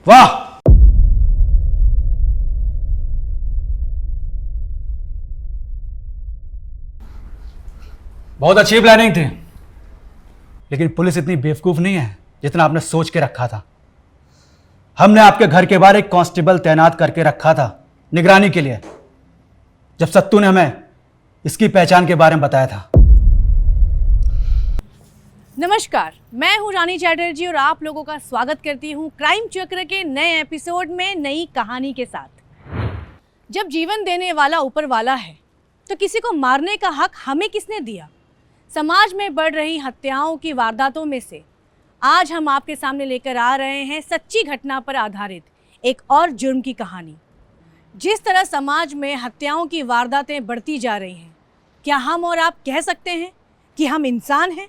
वाह, बहुत अच्छी प्लानिंग थी, लेकिन पुलिस इतनी बेवकूफ नहीं है जितना आपने सोच के रखा था। हमने आपके घर के बाहर एक कांस्टेबल तैनात करके रखा था निगरानी के लिए, जब सत्तू ने हमें इसकी पहचान के बारे में बताया था। नमस्कार, मैं हूं रानी चैटर्जी और आप लोगों का स्वागत करती हूं क्राइम चक्र के नए एपिसोड में नई कहानी के साथ। जब जीवन देने वाला ऊपर वाला है तो किसी को मारने का हक हमें किसने दिया? समाज में बढ़ रही हत्याओं की वारदातों में से आज हम आपके सामने लेकर आ रहे हैं सच्ची घटना पर आधारित एक और जुर्म की कहानी। जिस तरह समाज में हत्याओं की वारदातें बढ़ती जा रही हैं, क्या हम और आप कह सकते हैं कि हम इंसान हैं?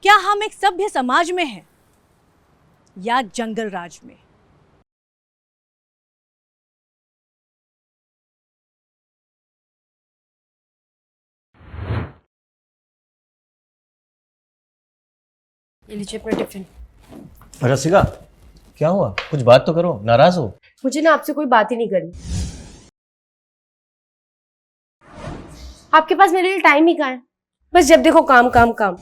क्या हम एक सभ्य समाज में हैं या जंगल राज में? ये लीजिए अपना टिफिन। रसिका, क्या हुआ? कुछ बात तो करो, नाराज हो? मुझे ना आपसे कोई बात ही नहीं करनी। आपके पास मेरे लिए टाइम ही कहाँ है? बस जब देखो काम काम काम।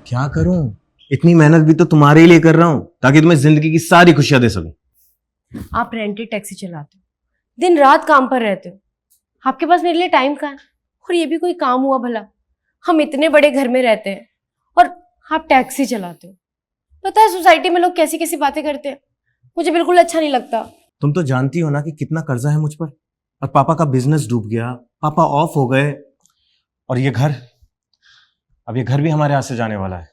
क्या करूं? इतनी मेहनत भी तो तुम्हारे लिए कर रहा हूं ताकि तुम्हें जिंदगी की सारी खुशियां दे सकूं। आप रेंटेड टैक्सी चलाते हो, दिन रात काम पर रहते हो, आपके पास मेरे लिए टाइम कहाँ है? और ये भी कोई काम हुआ भला? हम इतने बड़े घर में रहते हैं और आप टैक्सी चलाते हो। पता है सोसाइटी में लोग कैसी कैसी बातें करते हैं, मुझे बिल्कुल अच्छा नहीं लगता। तुम तो जानती हो ना कि कितना कर्जा है मुझ पर, और पापा का बिजनेस डूब गया, पापा ऑफ हो गए, और ये घर, अब ये घर भी हमारे हाथ से जाने वाला है।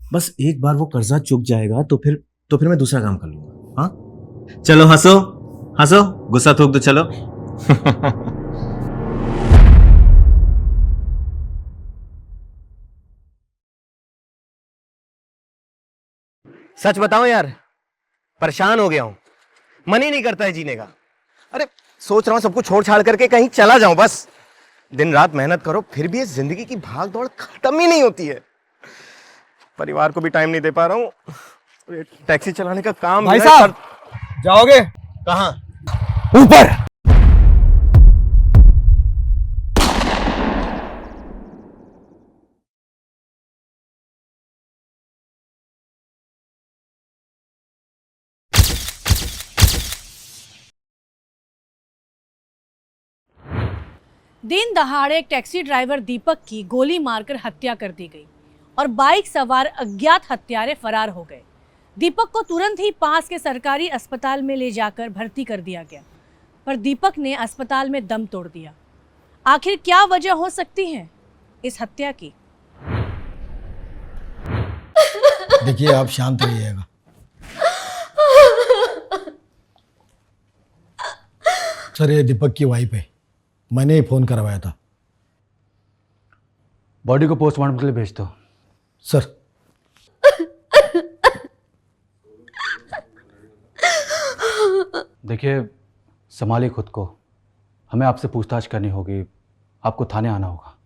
बस एक बार वो कर्जा चुक जाएगा तो फिर मैं दूसरा काम कर लूंगा। हाँ, चलो हंसो हंसो, गुस्सा थूक दो, चलो। सच बताओ यार, परेशान हो गया हूं, मन ही नहीं करता है जीने का। अरे सोच रहा हूं सबको छोड़ छाड़ करके कहीं चला जाऊं बस। दिन रात मेहनत करो फिर भी ये जिंदगी की भाग दौड़ खत्म ही नहीं होती है। परिवार को भी टाइम नहीं दे पा रहा हूं। टैक्सी चलाने का काम भाई साहब, जाओगे कहां? ऊपर। दिन दहाड़े एक टैक्सी ड्राइवर दीपक की गोली मारकर हत्या कर दी गई और बाइक सवार अज्ञात हत्यारे फरार हो गए। दीपक को तुरंत ही पास के सरकारी अस्पताल में ले जाकर भर्ती कर दिया गया, पर दीपक ने अस्पताल में दम तोड़ दिया। आखिर क्या वजह हो सकती है इस हत्या की? देखिए, आप शांत रहिएगा। सर, ये दीपक की वाइफ है, मैंने ही फोन करवाया था। बॉडी को पोस्टमार्टम के लिए भेज दो। सर। देखिए, संभालिए खुद को, हमें आपसे पूछताछ करनी होगी, आपको थाने आना होगा।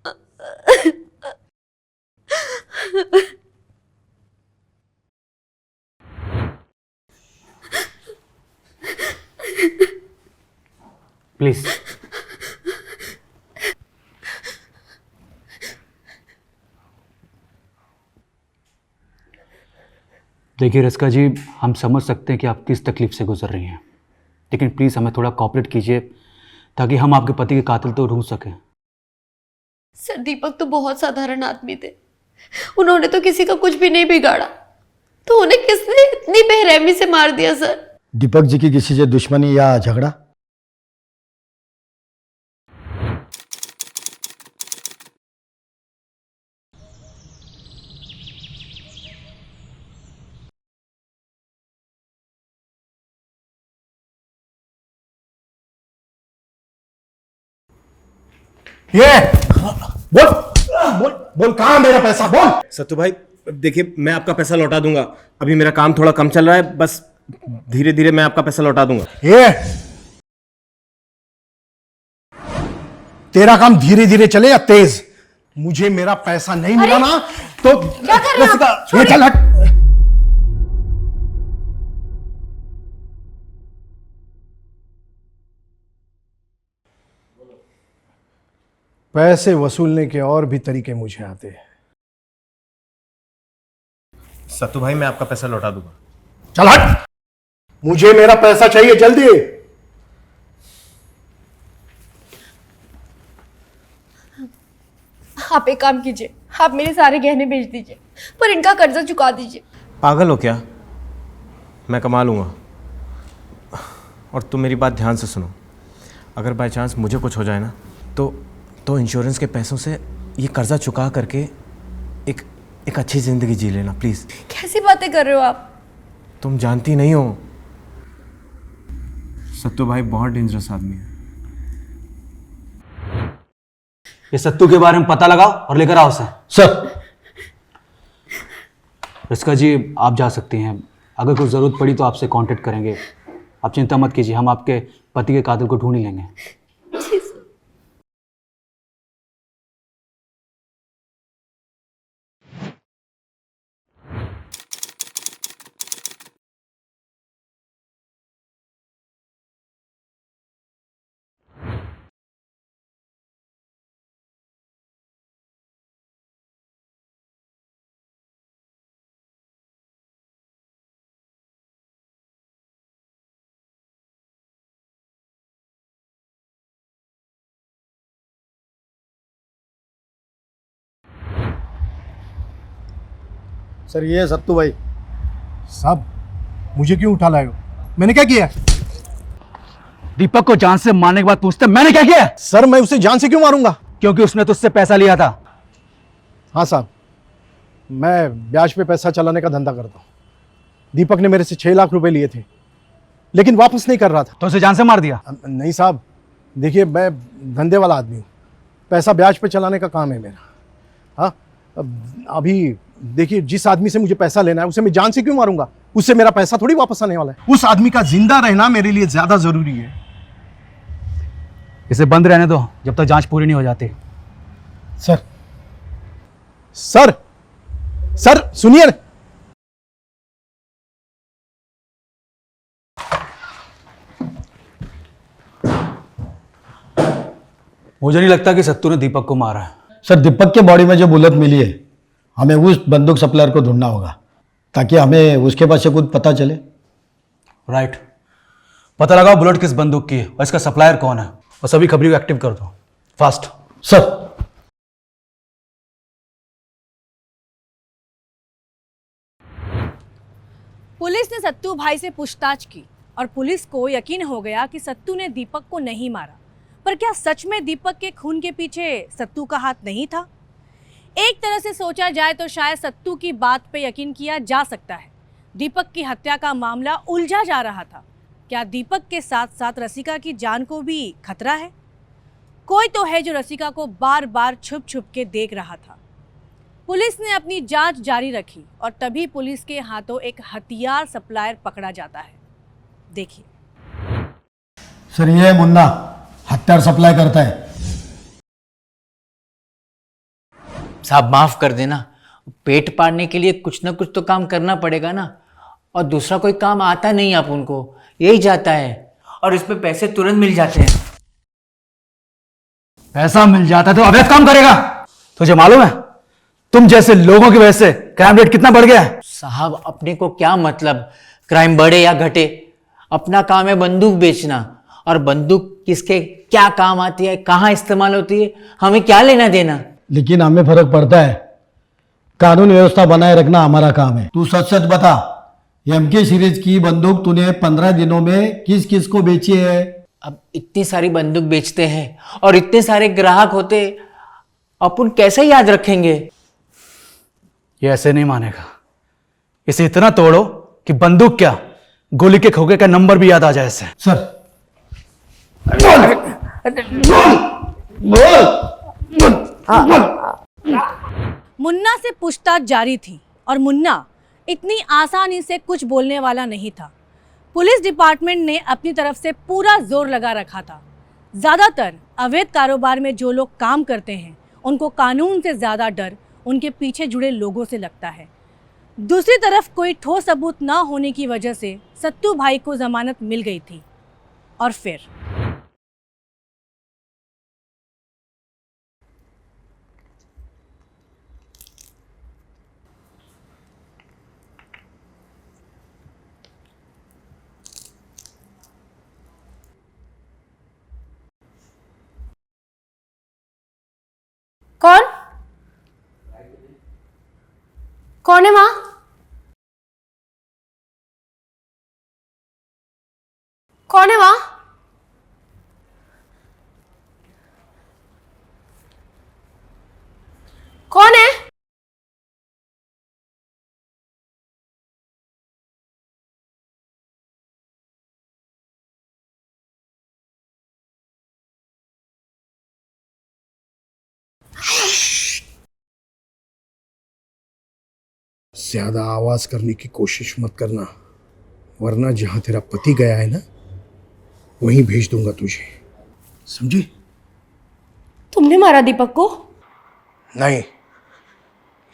प्लीज। देखिए रसिका जी, हम समझ सकते हैं कि आप किस तकलीफ से गुजर रही हैं, लेकिन प्लीज़ हमें थोड़ा कोऑपरेट कीजिए ताकि हम आपके पति के कातिल तो ढूंढ सकें। सर, दीपक तो बहुत साधारण आदमी थे, उन्होंने तो किसी का कुछ भी नहीं बिगाड़ा, तो उन्हें किसने इतनी बेरहमी से मार दिया? सर, दीपक जी की किसी से दुश्मनी या झगड़ा? ये बोल बोल बोल, कहां मेरा पैसा? बोल। सत्तू भाई, देखिए मैं आपका पैसा लौटा दूंगा, अभी मेरा काम थोड़ा कम चल रहा है, बस धीरे धीरे मैं आपका पैसा लौटा दूंगा। ये तेरा काम धीरे धीरे चले या तेज? मुझे मेरा पैसा नहीं मिला ना तो क्या कर रहे हो आप? ये चल हट। पैसे वसूलने के और भी तरीके मुझे आते हैं। सत्तू भाई मैं आपका पैसा लौटा दूंगा। चल हट, मुझे मेरा पैसा चाहिए जल्दी। आप एक काम कीजिए, आप मेरे सारे गहने बेच दीजिए, पर इनका कर्जा चुका दीजिए। पागल हो क्या? मैं कमा लूंगा। और तुम मेरी बात ध्यान से सुनो, अगर बाय चांस मुझे कुछ हो जाए ना तो इंश्योरेंस के पैसों से ये कर्जा चुका करके एक अच्छी ज़िंदगी जी लेना प्लीज़। कैसी बातें कर रहे हो आप? तुम जानती नहीं हो, सत्तू भाई बहुत डेंजरस आदमी है। ये सत्तू के बारे में पता लगाओ और लेकर आओ उसे। सर। रिस्का जी आप जा सकती हैं, अगर कोई ज़रूरत पड़ी तो आपसे कांटेक्ट करेंगे। आप चिंता मत कीजिए, हम आपके पति के कातिल को ढूंढ ही लेंगे। सर ये सत्तू भाई साहब, मुझे क्यों उठा लाए हो? मैंने क्या किया? दीपक को जान से मारने के बाद पूछते मैंने क्या किया? सर मैं उसे जान से क्यों मारूंगा? क्योंकि उसने तुझसे पैसा लिया था। हाँ साहब, मैं ब्याज पे पैसा चलाने का धंधा करता हूँ। दीपक ने मेरे से 6 लाख रुपए लिए थे, लेकिन वापस नहीं कर रहा था। तो उसे जान से मार दिया? नहीं साहब, देखिए मैं धंधे वाला आदमी हूँ, पैसा ब्याज पे चलाने का काम है मेरा। हाँ, अभी देखिए जिस आदमी से मुझे पैसा लेना है उसे मैं जान से क्यों मारूंगा? उससे मेरा पैसा थोड़ी वापस आने वाला है। उस आदमी का जिंदा रहना मेरे लिए ज्यादा जरूरी है। इसे बंद रहने दो जब तक जांच पूरी नहीं हो जाती। सर सर सर सुनिए। मुझे नहीं लगता कि सत्तू ने दीपक को मारा है। सर दीपक के बॉडी में जो बुलेट मिली है, हमें उस बंदूक सप्लायर को ढूंढना होगा ताकि हमें उसके पास से कुछ पता चले। राइट, पता लगाओ बुलेट किस बंदूक की है और इसका सप्लायर कौन है, और सभी खबरी को एक्टिव कर दो फास्ट। सर। पुलिस ने सत्तू भाई से पूछताछ की और पुलिस को यकीन हो गया कि सत्तू ने दीपक को नहीं मारा। पर क्या सच में दीपक के खून के पीछे सत्तू का हाथ नहीं था? एक तरह से सोचा जाए तो शायद सत्तू की बात पे यकीन किया जा सकता है। दीपक की हत्या का मामला उलझा जा रहा था। क्या दीपक के साथ साथ रसिका की जान को भी खतरा है? कोई तो है जो रसिका को बार बार छुप छुप के देख रहा था। पुलिस ने अपनी जांच जारी रखी और तभी पुलिस के हाथों एक हथियार सप्लायर पकड़ा जाता है। देखिए। सर ये मुन्ना हथियार सप्लाई करता है। साहब माफ कर देना, पेट पालने के लिए कुछ ना कुछ तो काम करना पड़ेगा ना, और दूसरा कोई काम आता नहीं आप उनको, यही जाता है और इसमें पैसे तुरंत मिल जाते हैं। पैसा मिल जाता है तो अवैध काम करेगा? तुझे मालूम है तुम जैसे लोगों की वजह से क्राइम रेट कितना बढ़ गया है? साहब अपने को क्या मतलब क्राइम बढ़े या घटे, अपना काम है बंदूक बेचना, और बंदूक किसके क्या काम आती है, कहाँ इस्तेमाल होती है, हमें क्या लेना देना। लेकिन हमें फर्क पड़ता है, कानून व्यवस्था बनाए रखना हमारा काम है। तू सच सच बता, एमके सीरीज की बंदूक तूने 15 दिनों में किस किस को बेची है? अब इतनी सारी बंदूक बेचते हैं और इतने सारे ग्राहक होते, अपन कैसे याद रखेंगे? ये ऐसे नहीं मानेगा। इसे इतना तोड़ो कि बंदूक क्या गोली के खोखे का नंबर भी याद आ जाए इसे। सर मुन्ना से पूछताछ जारी थी और मुन्ना इतनी आसानी से कुछ बोलने वाला नहीं था। पुलिस डिपार्टमेंट ने अपनी तरफ से पूरा जोर लगा रखा था। ज़्यादातर अवैध कारोबार में जो लोग काम करते हैं उनको कानून से ज़्यादा डर उनके पीछे जुड़े लोगों से लगता है। दूसरी तरफ कोई ठोस सबूत ना होने की वजह से सत्तू भाई को जमानत मिल गई थी। और फिर कौन कौन है माँ? कौन है माँ? कौन है? ज्यादा आवाज करने की कोशिश मत करना, वरना जहां तेरा पति गया है ना, वहीं भेज दूंगा तुझे, समझी? तुमने मारा दीपक को? नहीं,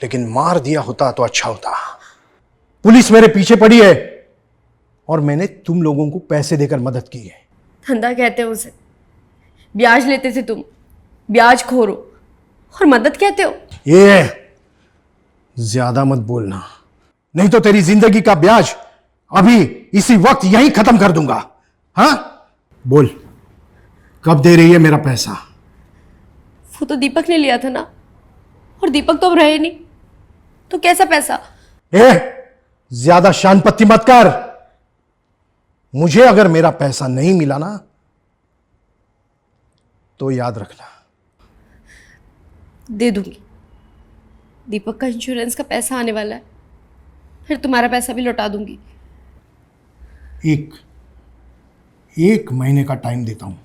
लेकिन मार दिया होता तो अच्छा होता। पुलिस मेरे पीछे पड़ी है और मैंने तुम लोगों को पैसे देकर मदद की है। धंधा कहते हो उसे, ब्याज लेते थे तुम, ब्याज खोरो, और मदद कहते हो? ये ज्यादा मत बोलना, नहीं तो तेरी जिंदगी का ब्याज अभी इसी वक्त यहीं खत्म कर दूंगा। हाँ, बोल, कब दे रही है मेरा पैसा? वो तो दीपक ने लिया था ना, और दीपक तो अब रहे नहीं, तो कैसा पैसा? ज्यादा शान पत्ती मत कर। मुझे अगर मेरा पैसा नहीं मिला ना, तो याद रखना। दे दूंगी, दीपक का इंश्योरेंस का पैसा आने वाला है, फिर तुम्हारा पैसा भी लौटा दूंगी। एक महीने का टाइम देता हूं।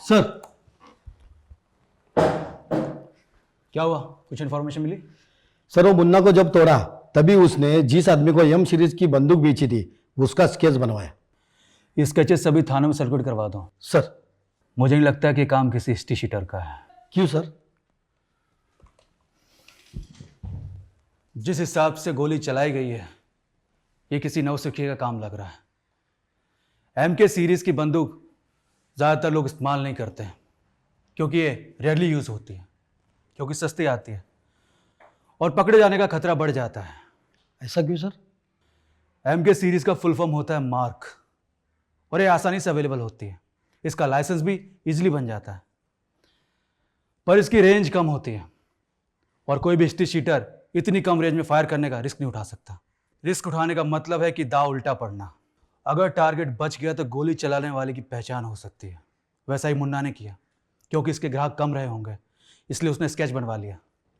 सर, क्या हुआ? कुछ इन्फॉर्मेशन मिली? सर वो मुन्ना को जब तोड़ा तभी उसने जिस आदमी को एम सीरीज की बंदूक बेची थी उसका स्केच बनवाया। ये स्केचेस सभी थानों में सर्कुलेट करवा दो। सर। मुझे नहीं लगता कि काम किसी हिस्ट्री शीटर का है। क्यों सर? जिस हिसाब से गोली चलाई गई है, ये किसी नौसिखिए का काम लग रहा है। एमके सीरीज की बंदूक ज़्यादातर लोग इस्तेमाल नहीं करते हैं क्योंकि ये रेयरली यूज़ होती है, क्योंकि सस्ती आती है और पकड़े जाने का खतरा बढ़ जाता है। ऐसा क्यों सर? एमके सीरीज का फुल फॉर्म होता है मार्क, और ये आसानी से अवेलेबल होती है। इसका लाइसेंस भी इजीली बन जाता है, पर इसकी रेंज कम होती है और कोई भी हिस्ट्री शीटर इतनी कम रेंज में फायर करने का रिस्क नहीं उठा सकता। रिस्क उठाने का मतलब है कि दाव उल्टा पड़ना। अगर टारगेट बच गया तो गोली चलाने वाले की पहचान हो सकती है। वैसा ही मुन्ना ने किया, क्योंकि इसके ग्राहक कम रहे होंगे इसलिए उसने स्केच बनवा लिया।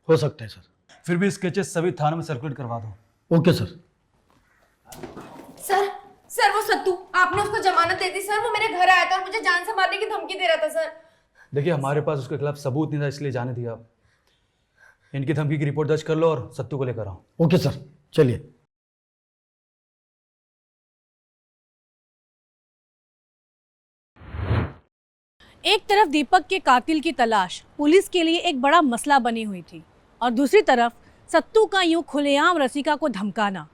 हो सकता है सर। फिर भी स्केचेस सभी थानों में सर्कुलेट करवा दो। Okay sir. सर, सर वो सत्तू, आपने उसको जमानत दे दी सर। वो मेरे घर आया था और मुझे जान से मारने की धमकी दे रहा था सर। देखिए, हमारे पास उसके खिलाफ सबूत नहीं था, इसलिए जाने दिया। आप इनकी धमकी की रिपोर्ट दर्ज कर लो और सत्तू को लेकर आओ। ओके सर, चलिए। एक तरफ दीपक के कातिल की तलाश पुलिस के लिए एक बड़ा मसला बनी हुई थी, और दूसरी तरफ सत्तू का यूं खुलेआम रसिका को धमकाना।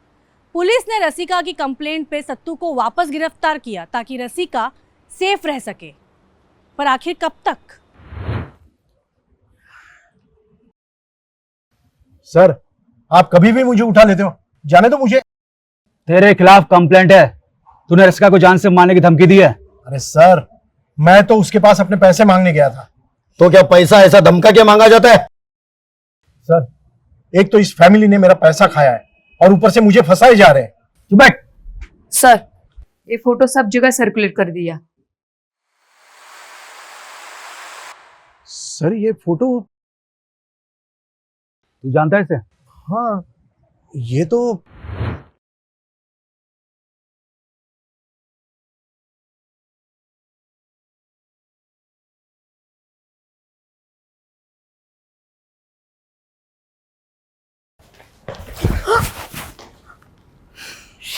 पुलिस ने रसिका की कंप्लेंट पे सत्तू को वापस गिरफ्तार किया ताकि रसिका सेफ रह सके, पर आखिर कब तक? सर, आप कभी भी मुझे उठा लेते हो, जाने दो मुझे। तेरे खिलाफ कंप्लेंट है, तूने रसिका को जान से मारने की धमकी दी है। अरे सर, मैं तो उसके पास अपने पैसे मांगने गया था। तो क्या पैसा ऐसा धमका के मांगा जाता है? सर, एक तो इस फैमिली ने मेरा पैसा खाया है और ऊपर से मुझे फंसाए जा रहे हैं। तू बैठ। सर, ये फोटो सब जगह सर्कुलेट कर दिया। सर, ये फोटो? तू जानता है इसे? हाँ, ये तो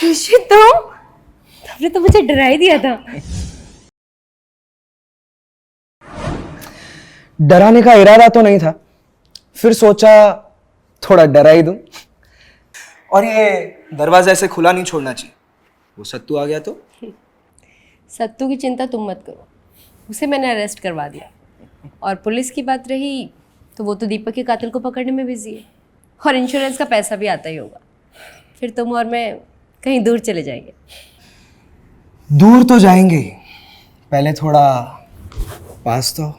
ऋषि तुमने तो मुझे डरा ही दिया था। डराने का इरादा तो नहीं था, फिर सोचा थोड़ा डरा ही दूं। और ये दरवाजा ऐसे खुला नहीं छोड़ना चाहिए, वो सत्तू आ गया तो। सत्तू की चिंता तुम मत करो, उसे मैंने अरेस्ट करवा दिया। और पुलिस की बात रही तो वो तो दीपक के कातिल को पकड़ने में बिजी है, और इंश्योरेंस का पैसा भी आता ही होगा। फिर तुम और मैं कहीं दूर चले जाएंगे। दूर तो जाएंगे, पहले थोड़ा पास तो।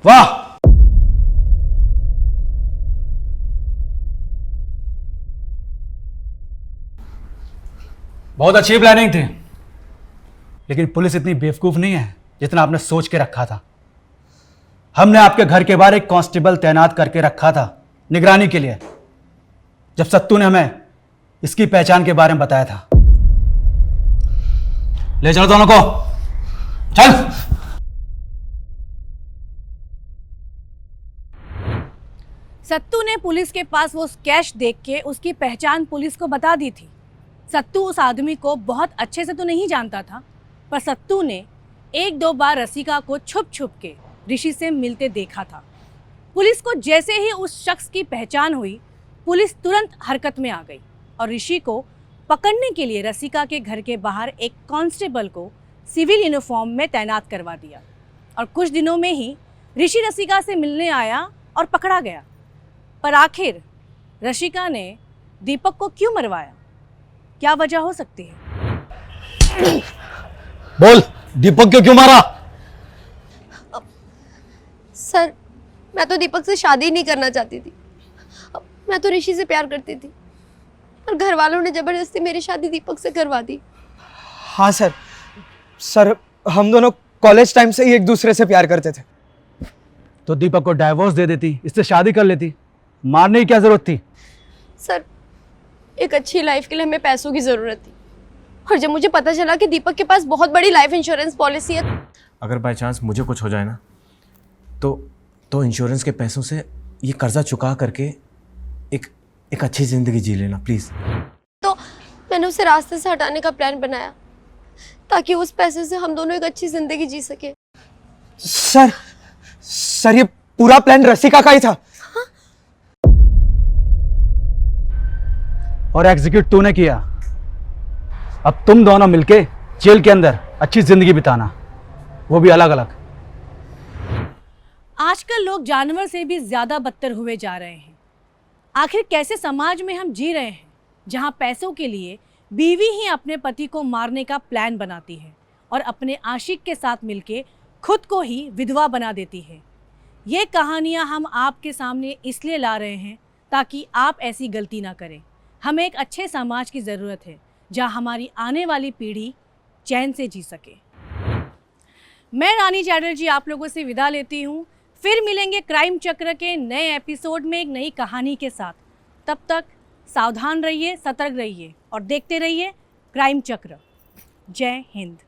वाह, बहुत अच्छी प्लानिंग थी, लेकिन पुलिस इतनी बेवकूफ नहीं है जितना आपने सोच के रखा था। हमने आपके घर के बाहर एक कांस्टेबल तैनात करके रखा था निगरानी के लिए, जब सत्तू ने हमें इसकी पहचान के बारे में बताया था। ले चलो दोनों को, चल। सत्तू ने पुलिस के पास वो कैश देख के उसकी पहचान पुलिस को बता दी थी। सत्तू उस आदमी को बहुत अच्छे से तो नहीं जानता था, पर सत्तू ने एक दो बार रसिका को छुप छुप के ऋषि से मिलते देखा था। पुलिस को जैसे ही उस शख्स की पहचान हुई, पुलिस तुरंत हरकत में आ गई और ऋषि को पकड़ने के लिए रसिका के घर के बाहर एक कांस्टेबल को सिविल यूनिफॉर्म में तैनात करवा दिया। और कुछ दिनों में ही ऋषि रसिका से मिलने आया और पकड़ा गया। पर आखिर रसिका ने दीपक को क्यों मरवाया? क्या वजह हो सकती है? बोल, दीपक को क्यों मारा? सर, मैं तो दीपक से शादी नहीं करना चाहती थी। मैं तो ऋषि से प्यार करती थी, और घर वालों ने जबरदस्ती मेरी शादी दीपक से करवा दी। हाँ सर, हम दोनों कॉलेज टाइम से ही एक दूसरे से प्यार करते थे। तो दीपक को डाइवोर्स दे देती, इससे शादी कर लेती, मारने की क्या जरूरत थी? सर, एक अच्छी लाइफ के लिए हमें पैसों की ज़रूरत थी, और जब मुझे पता चला कि दीपक के पास बहुत बड़ी लाइफ इंश्योरेंस पॉलिसी है। अगर बाय चांस मुझे कुछ हो जाए ना, तो इंश्योरेंस के पैसों से ये कर्जा चुका करके एक अच्छी ज़िंदगी जी लेना प्लीज़। तो मैंने उसे रास्ते से हटाने का प्लान बनाया, ताकि उस पैसे से हम दोनों एक अच्छी ज़िंदगी जी सके। सर, ये पूरा प्लान रसिका का ही था। और एग्जीक्यूट तूने किया। अब तुम दोनों मिलके जेल के अंदर अच्छी जिंदगी बिताना, वो भी अलग अलग। आजकल लोग जानवर से भी ज्यादा बदतर हुए जा रहे हैं। आखिर कैसे समाज में हम जी रहे हैं, जहां पैसों के लिए बीवी ही अपने पति को मारने का प्लान बनाती है और अपने आशिक के साथ मिलके खुद को ही विधवा बना देती है। ये कहानियां हम आपके सामने इसलिए ला रहे हैं ताकि आप ऐसी गलती ना करें। हमें एक अच्छे समाज की ज़रूरत है जहां हमारी आने वाली पीढ़ी चैन से जी सके। मैं रानी चैटर्जी आप लोगों से विदा लेती हूँ। फिर मिलेंगे क्राइम चक्र के नए एपिसोड में एक नई कहानी के साथ। तब तक सावधान रहिए, सतर्क रहिए और देखते रहिए क्राइम चक्र। जय हिंद।